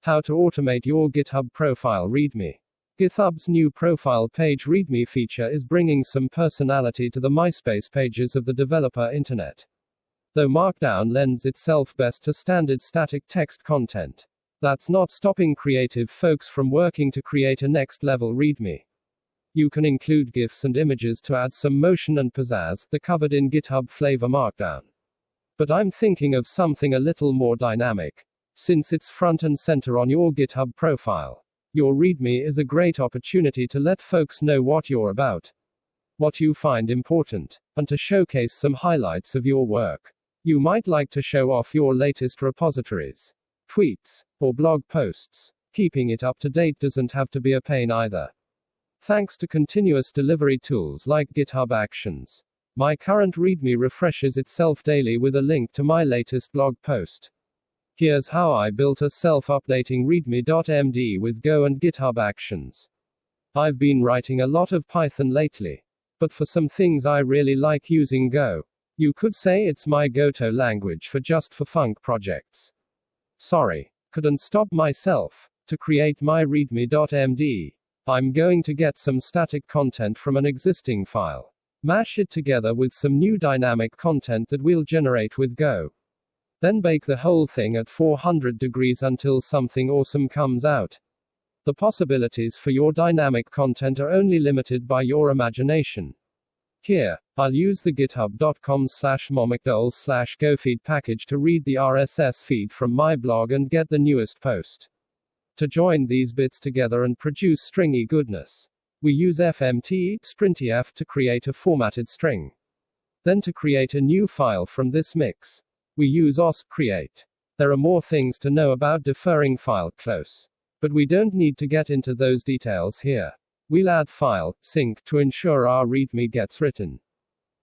How to automate your GitHub profile README. GitHub's new profile page README feature is bringing some personality to the Myspace pages of the developer internet. Though Markdown lends itself best to standard static text content, that's not stopping creative folks from working to create a next-level README. You can include GIFs and images to add some motion and pizzazz, the covered in GitHub Flavor Markdown. But I'm thinking of something a little more dynamic. Since it's front and center on your GitHub profile, your README is a great opportunity to let folks know what you're about, what you find important, and to showcase some highlights of your work. You might like to show off your latest repositories, tweets, or blog posts. Keeping it up to date doesn't have to be a pain either. Thanks to continuous delivery tools like GitHub Actions, my current README refreshes itself daily with a link to my latest blog post. Here's how I built a self-updating readme.md with Go and GitHub Actions. I've been writing a lot of Python lately, but for some things I really like using Go. You could say it's my go-to language for fun projects. Sorry, couldn't stop myself. To create my readme.md, I'm going to get some static content from an existing file, mash it together with some new dynamic content that we'll generate with Go. Then bake the whole thing at 400 degrees until something awesome comes out. The possibilities for your dynamic content are only limited by your imagination. Here, I'll use the github.com/momicdole/go feed package to read the RSS feed from my blog and get the newest post. To join these bits together and produce stringy goodness, we use fmt-sprintf to create a formatted string. Then to create a new file from this mix, we use os-create. There are more things to know about deferring file close, but we don't need to get into those details here. We'll add file sync to ensure our README gets written.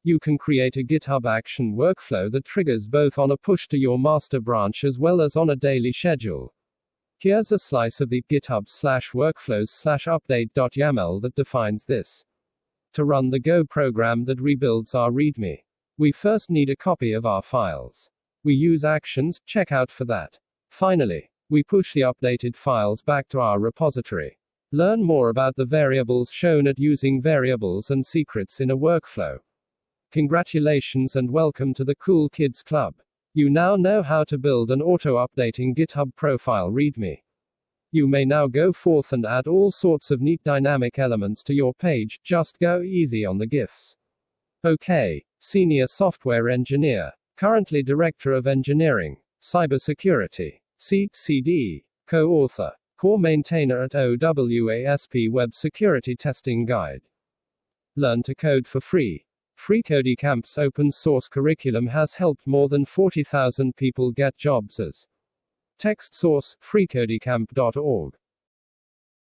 You can create a GitHub action workflow that triggers both on a push to your master branch as well as on a daily schedule. Here's a slice of the github/workflows/update.yaml that defines this. To run the Go program that rebuilds our README, we first need a copy of our files. We use actions checkout for that. Finally, we push the updated files back to our repository. Learn more about the variables shown at using variables and secrets in a workflow. Congratulations and welcome to the Cool Kids Club. You now know how to build an auto-updating GitHub profile README. You may now go forth and add all sorts of neat dynamic elements to your page. Just go easy on the GIFs. Okay, Senior Software Engineer, currently Director of Engineering, Cybersecurity, CD, Co-author, Core Maintainer at OWASP Web Security Testing Guide. Learn to code for free. FreeCodeCamp's open source curriculum has helped more than 40,000 people get jobs as text source, freecodecamp.org.